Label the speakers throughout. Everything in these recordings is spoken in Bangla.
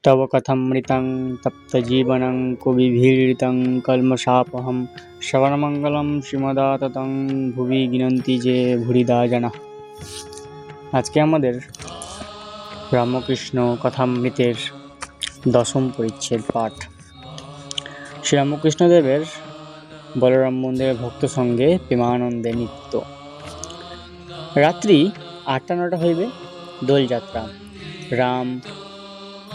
Speaker 1: तव कथमृतं तप्तजीवनं कुविभीडितं कल्मषापहं শ্রবণমঙ্গলম শ্রীমদাততং ভুবি গিনন্তি যে ভুরিদা জানা। আজকে আমাদের রামকৃষ্ণ কথামৃতের দশম পরিচ্ছেদ পাঠ। শ্রীরামকৃষ্ণদেবের বলরাম মন্দিরে ভক্ত সঙ্গে প্রেমানন্দে নিত্য। রাত্রি 8টা-9টা হইবে। দোলযাত্রা। রাম,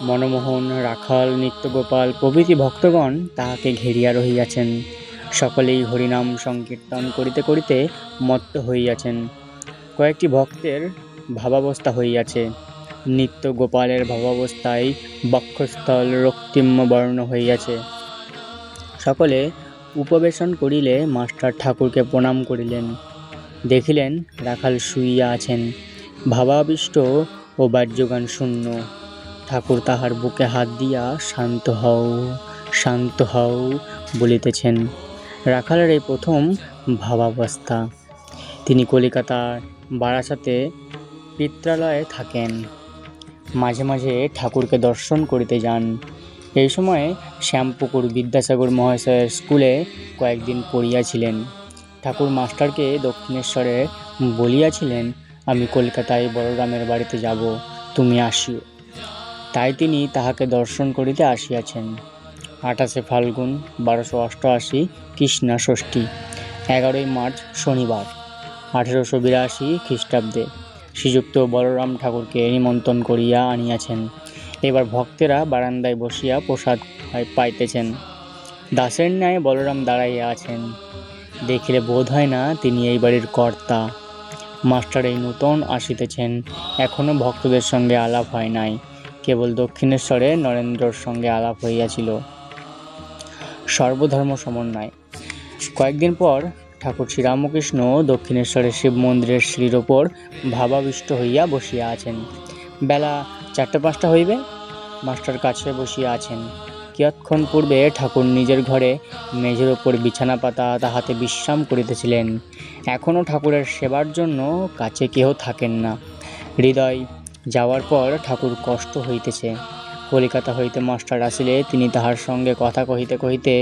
Speaker 1: মনমোহন, রাখাল, নিত্যগোপাল প্রভৃতি ভক্তগণ তাহাকে ঘেরিয়া রহিয়াছেন। সকলেই হরিনাম সংকীর্তন করিতে করিতে মত্ত হইয়াছেন। কয়েকটি ভক্তের ভাবাবস্থা হইয়াছে। নিত্যগোপালের ভাবাবস্থায় বক্ষস্থল রক্তিম বর্ণ হইয়াছে। সকলে উপবেশন করিলে মাস্টার ঠাকুরকে প্রণাম করিলেন। দেখিলেন রাখাল শুইয়া আছেন, ভাবাবিষ্ট ও বাহ্যজ্ঞান শূন্য। ঠাকুর তাহার বুকে হাত দিয়া শান্ত হও, শান্ত হও বলিতেছেন। রাখালের এই প্রথম ভাবাবস্থা। তিনি কলিকাতার বারাসাতে পিত্রালয়ে থাকেন। মাঝে মাঝে ঠাকুরকে দর্শন করিতে যান। এই সময়ে শ্যামপুকুর বিদ্যাসাগর মহাশয়ের স্কুলে কয়েকদিন পড়িয়াছিলেন। ঠাকুর মাস্টারকে দক্ষিণেশ্বরে বলিয়াছিলেন, আমি কলকাতায় বড়রামের বাড়িতে যাব, তুমি আসিও। তাই তিনি তাহাকে দর্শন করিতে আসিয়াছেন। 28শে ফাল্গুন 1288 কৃষ্ণা ষষ্ঠী, 11ই মার্চ শনিবার 1882 খ্রিস্টাব্দে শ্রীযুক্ত বলরাম ঠাকুরকে নিমন্ত্রণ করিয়া আনিয়াছেন। এবার ভক্তেরা বারান্দায় বসিয়া প্রসাদ পাইতেছেন। দাসের ন্যায় বলরাম দাঁড়াইয়া আছেন। দেখিলে বোধ হয় না তিনি এই বাড়ির কর্তা। মাস্টার এই নূতন আসিতেছেন, এখনো ভক্তদের সঙ্গে আলাপ হয় নাই। কেবল দক্ষিণেশ্বরে নরেন্দ্রর সঙ্গে আলাপ হইয়াছিল। সর্বধর্ম সমন্বয়। কয়েকদিন পর ঠাকুর শ্রীরামকৃষ্ণ দক্ষিণেশ্বরের শিব মন্দিরের সিঁড়ির ওপর ভাবাবিষ্ট হইয়া বসিয়া আছেন। বেলা 4-5টা হইবে। মাস্টার কাছে বসিয়া আছেন। কিয়ৎক্ষণ পূর্বে ঠাকুর নিজের ঘরে মেঝের ওপর বিছানা পাতা তাহাতে বিশ্রাম করিতেছিলেন। এখনও ঠাকুরের সেবার জন্য কাছে কেহ থাকেন না। হৃদয় যাওয়ার পর ঠাকুর কষ্ট হইতেছে। কলিকাতা হইতে মাস্টার আসিলে তিনি তাহার সঙ্গে কথা কহিতে কহিতে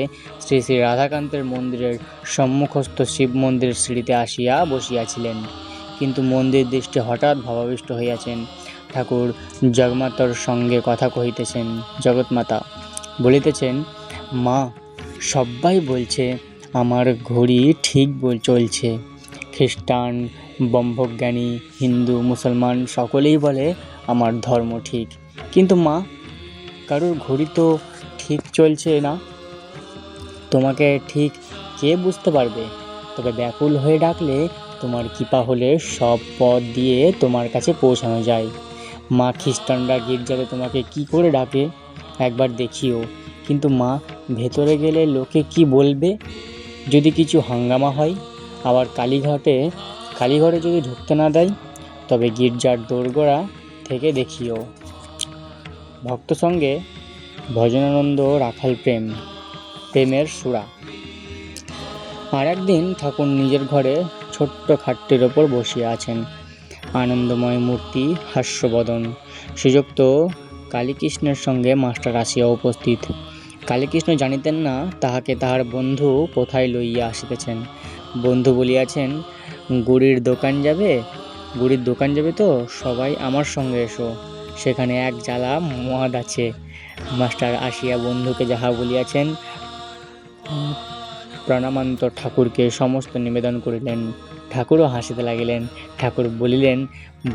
Speaker 1: শ্রী শ্রী রাধাকান্তের মন্দিরের সম্মুখস্থ শিব মন্দিরের সিঁড়িতে আসিয়া বসিয়াছিলেন। কিন্তু মন্দির দৃষ্টি হঠাৎ ভাবাবিষ্ট হইয়াছেন। ঠাকুর জগন্মাতার সঙ্গে কথা কহিতেছেন। জগৎমাতা বলিতেছেন, মা, সবাই বলছে আমার ঘড়ি ঠিক চলছে। খ্রিস্টান, ব্রহ্মজ্ঞানী, হিন্দু, মুসলমান সকলেই বলে আমার ধর্ম ঠিক। কিন্তু মা, কারোর ঘড়ি তো ঠিক চলছে না। তোমাকে ঠিক কে বুঝতে পারবে? তবে ব্যাকুল হয়ে ডাকলে, তোমার কৃপা হলে সব পথ দিয়ে তোমার কাছে পৌঁছানো যায়। মা, খ্রিস্টানরা গির্জাতে তোমাকে কি করে ডাকে একবার দেখিও। কিন্তু মা, ভেতরে গেলে লোকে কি বলবে? যদি কিছু হাঙ্গামা হয়, আবার কালীঘরে যদি ঢুকতে না দেয়, তবে গির্জার দোরগোড়া থেকে দেখিও। ভক্ত সঙ্গে ভজনানন্দ রাখাল প্রেমের সুরা। আর একদিন ঠাকুর নিজের ঘরে ছোট্ট খাটটির ওপর বসিয়া আছেন। আনন্দময় মূর্তি, হাস্যবদন। শ্রীযুক্ত কালীকৃষ্ণের সঙ্গে মাস্টার আসিয়া উপস্থিত। কালীকৃষ্ণ জানিতেন না তাহাকে তাহার বন্ধু কোথায় লইয়া আসিতেছেন। বন্ধু বলিয়াছেন, গুড়ির দোকান যাবে তো সবাই আমার সঙ্গে এসো, সেখানে এক জ্বালা মদ আছে। মাস্টার আসিয়া বন্ধুকে যাহা বলিয়াছেন প্রণামান্ত ঠাকুরকে সমস্ত নিবেদন করিলেন। ঠাকুরও হাসিতে লাগিলেন। ঠাকুর বলিলেন,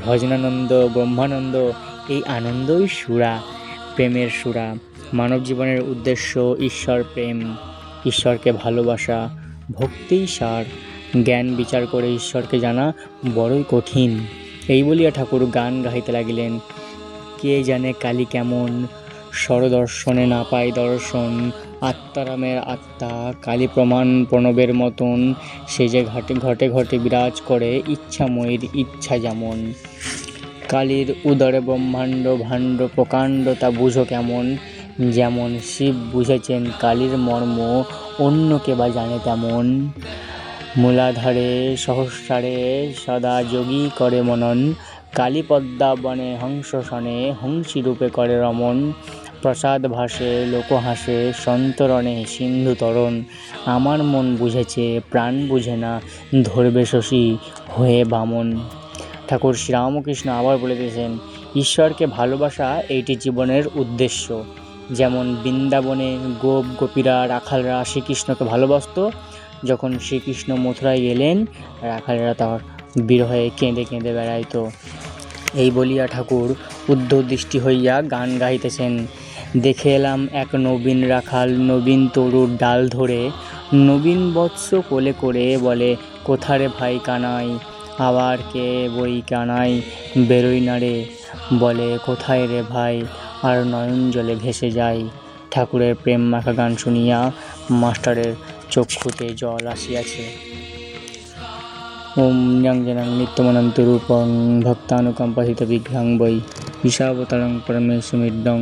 Speaker 1: ভজনানন্দ, ব্রহ্মানন্দ, এই আনন্দই সুরা, প্রেমের সুরা। মানব জীবনের উদ্দেশ্য ঈশ্বর প্রেম, ঈশ্বরকে ভালোবাসা, ভক্তিই সার। জ্ঞান বিচার করে ঈশ্বরকে জানা বড়ই কঠিন। এই বলিয়া ঠাকুর গান গাহিতে লাগিলেন। কে জানে কালী কেমন, স্বরদর্শনে না পাই দর্শন। আত্মারামের আত্মা কালী প্রমাণ প্রণবের মতন, সে যে ঘটে ঘটে বিরাজ করে ইচ্ছাময়ীর ইচ্ছা যেমন। কালীর উদরে ব্রহ্মাণ্ড ভাণ্ড প্রকাণ্ড, তা বুঝো কেমন। যেমন শিব বুঝেছেন কালীর মর্ম, অন্যকে বা জানে তেমন। মূলাধারে সহস্রারে সদা যোগী করে মনন, কালী পদ্মাবনে হংস সনে হংসী রূপে করে রমণ। প্রসাদ ভাসে লোক হাসে সন্তরণে সিন্ধু তরণ, আমার মন বুঝেছে প্রাণ বুঝে না, ধরবে শশী হয়ে বামন। ঠাকুর শ্রীরামকৃষ্ণ আবার বলেছেন, ঈশ্বরকে ভালোবাসা এইটি জীবনের উদ্দেশ্য। যেমন বৃন্দাবনে গোপ গোপীরা রাখালরা শ্রীকৃষ্ণকে ভালোবাসত, যখন শ্রীকৃষ্ণ মথুরায় গেলেন রাখালেরা তার বিরহে কেঁদে কেঁদে বেড়াইত। এই বলিয়া ঠাকুর উদ্ধদৃষ্টি হইয়া গান গাইতেছেন, দেখে এলাম এক নবীন রাখাল নবীন তরুর ডাল ধরে, নবীন বৎস কোলে করে বলে কোথারে ভাই কানাই, আবার কে বই কানাই বেরোই না রে, বলে কোথায় রে ভাই, আর নয়ন জলে ভেসে যায়। ঠাকুরের প্রেম মাখা গান শুনিয়া মাস্টারের চক্ষুতে জল আসিয়াছে। ওম জ্ঞানং নিত্যমনন্ত রূপং ভক্তানুকম্পাহিত বিঘ্নাং বৈ ঈশাবতারং পরমেশ্বমিদ্যং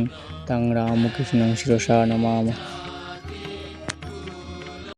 Speaker 1: তং রামকৃষ্ণং শিরসা নমামः।